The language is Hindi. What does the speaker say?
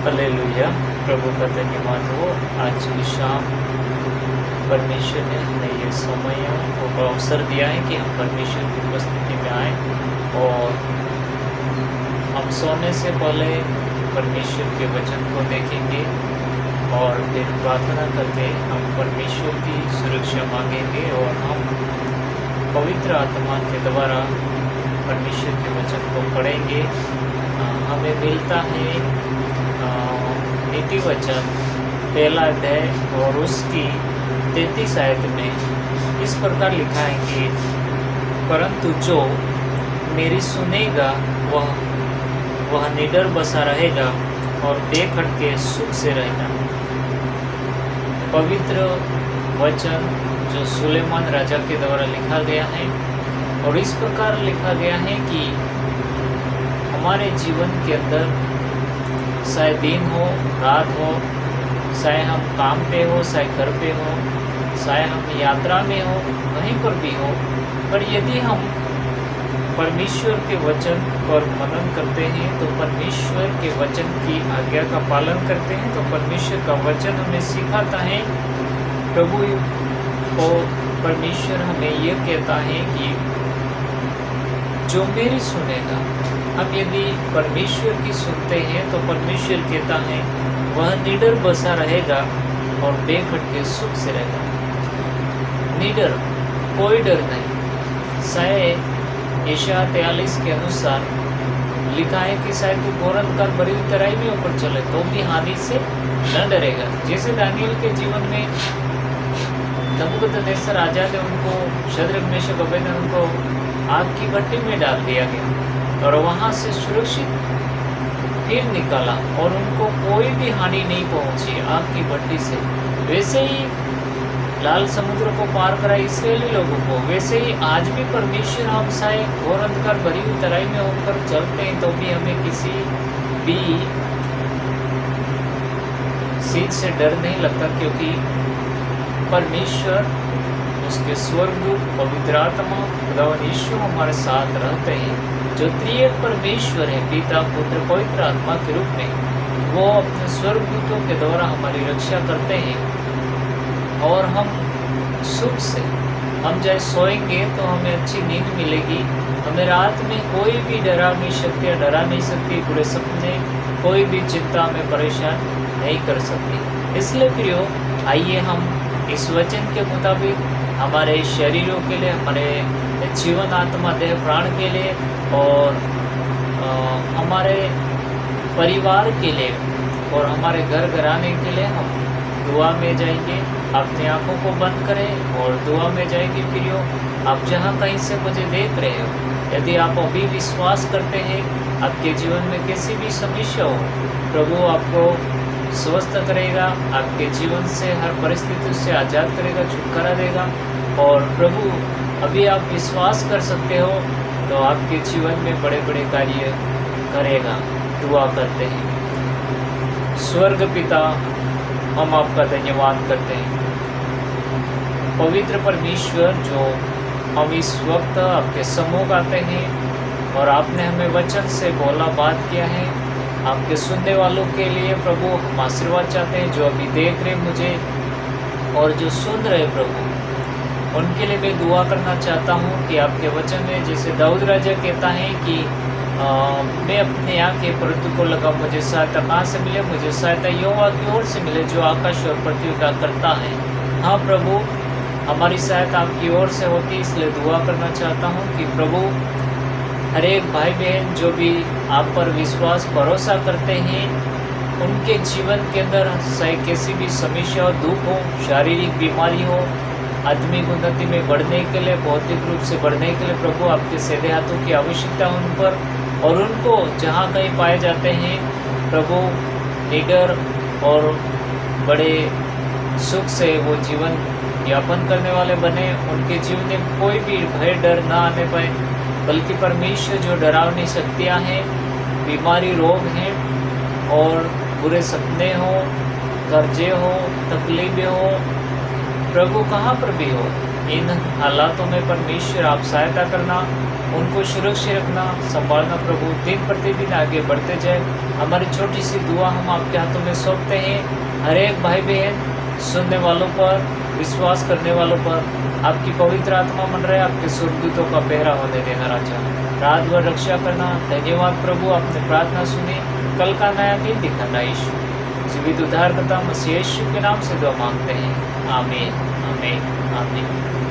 हालेलुया। प्रभु का धन्यवाद हो। आज की शाम परमेश्वर ने हमें ये समय और अवसर दिया है कि हम परमेश्वर की उपस्थिति में आए और हम सोने से पहले परमेश्वर के वचन को देखेंगे और फिर प्रार्थना करके हम परमेश्वर की सुरक्षा मांगेंगे और हम पवित्र आत्मा के द्वारा परमेश्वर के वचन को पढ़ेंगे। हमें मिलता है नीति वचन पहला अध्याय और उसकी 33 आयत में इस प्रकार लिखा है कि परंतु जो मेरी सुनेगा वह निडर बसा रहेगा और बेखटके सुख से रहेगा। पवित्र वचन जो सुलेमान राजा के द्वारा लिखा गया है और इस प्रकार लिखा गया है कि हमारे जीवन के अंदर चाहे दिन हो रात हो, चाहे हम काम पे हो चाहे घर पे हो, चाहे हम यात्रा में हो, कहीं पर भी हो, पर यदि हम परमेश्वर के वचन पर मनन करते हैं तो परमेश्वर के वचन की आज्ञा का पालन करते हैं तो परमेश्वर का वचन हमें सिखाता है। प्रभु को परमेश्वर हमें यह कहता है कि जो मेरी सुनेगा, हम यदि परमेश्वर की सुनते हैं तो परमेश्वर कहता है वह निडर बसा रहेगा और बेखटके सुख से रहेगा। निडर, कोई डर नहीं। शायद यशायाह 43 के अनुसार लिखा है कि शायद तू घोर अंधकार भरी हुई तराई में ऊपर चले तो भी हानि से न डरेगा। जैसे दानियल के जीवन में नबूकदनेस्सर राजा ने उनको शद्रक मेशक अबेदनगो उनको आग की भट्टी में डाल दिया गया और वहाँ से सुरक्षित फिर निकाला और उनको कोई भी हानि नहीं पहुँची आग की भट्टी से। वैसे ही लाल समुद्र को पार करा इस्राएली लोगों को, वैसे ही आज भी परमेश्वर हम शायद घोर अंधकार भरी हुई तराई में होकर चलते हैं तो भी हमें किसी भी चीज से डर नहीं लगता, क्योंकि परमेश्वर उसके स्वर्गदूत पवित्र आत्मा खुदावन यीशु हमारे साथ रहते हैं। जो त्रिएक परमेश्वर है, पिता पुत्र पवित्र आत्मा के रूप में, वो अपने स्वर्गदूतों के द्वारा हमारी रक्षा करते हैं और हम सुख से, हम चाहे सोएंगे तो हमें अच्छी नींद मिलेगी। हमें रात में कोई भी डरावनी शक्तियाँ डरा नहीं सकती, बुरे सपने कोई भी चिंता में परेशान नहीं कर सकती। इसलिए प्रियो, आइए हम इस वचन के मुताबिक हमारे शरीरों के लिए, हमारे जीवन आत्मा देह प्राण के लिए और हमारे परिवार के लिए और हमारे घर घराने के लिए हम दुआ में जाएंगे। अपनी आंखों को बंद करें और दुआ में जाएंगे। प्रियो, आप जहाँ कहीं से मुझे देख रहे हो, यदि आप अभी विश्वास करते हैं आपके जीवन में किसी भी समस्या हो, प्रभु आपको स्वस्थ करेगा, आपके जीवन से हर परिस्थिति से आज़ाद करेगा, छुटकारा देगा। और प्रभु अभी आप विश्वास कर सकते हो तो आपके जीवन में बड़े बड़े कार्य करेगा। दुआ करते हैं। स्वर्ग पिता, हम आपका धन्यवाद करते हैं। पवित्र परमेश्वर, जो हम इस वक्त आपके सम्मुख आते हैं और आपने हमें वचन से बोला बात किया है, आपके सुनने वालों के लिए प्रभु हम आशीर्वाद चाहते हैं। जो अभी देख रहे मुझे और जो सुन रहे प्रभु, उनके लिए मैं दुआ करना चाहता हूँ कि आपके वचन में जैसे दाऊद राजा कहता है कि मैं अपनी आँखें पृथ्वी को लगा, मुझे सहायता कहाँ से मिले, मुझे सहायता यहोवा की ओर से मिले जो आकाश और पृथ्वी का करता है। हाँ प्रभु, हमारी सहायता आपकी ओर से होती है, इसलिए दुआ करना चाहता हूँ कि प्रभु हर एक भाई बहन जो भी आप पर विश्वास भरोसा करते हैं, उनके जीवन के अंदर चाहे कैसी भी समस्या हो, दुख हो, शारीरिक बीमारी हो, आत्मिक उन्नति में बढ़ने के लिए, भौतिक रूप से बढ़ने के लिए प्रभु आपके सीधे हाथों की आवश्यकता उन पर, और उनको जहाँ कहीं पाए जाते हैं प्रभु निडर और बड़े सुख से वो जीवन यापन करने वाले बने। उनके जीवन में कोई भी भय डर ना आने पाए, बल्कि परमेश्वर जो डरावनी शक्तियाँ हैं, बीमारी रोग हैं और बुरे सपने हो, कर्जे हो, तकलीफें हो, प्रभु कहाँ पर भी हो, इन हालातों में परमेश्वर आप सहायता करना उनको सुरक्षित रखना, संभालना प्रभु। दिन प्रतिदिन आगे बढ़ते जाए। हमारी छोटी सी दुआ हम आपके हाथों में सौंपते हैं। हर एक भाई बहन सुनने वालों पर, विश्वास करने वालों पर आपकी पवित्र आत्मा मन रहे, आपके स्वर्गदूतों का पहरा होने देना राजा। रात भर रक्षा करना। धन्यवाद प्रभु, आपने प्रार्थना सुनी। कल का नया दिन दिखाना यीशु। जीवित उद्धारकर्ता मसीह यीशु के नाम से दुआ मांगते हैं। आमीन, आमीन, आमीन।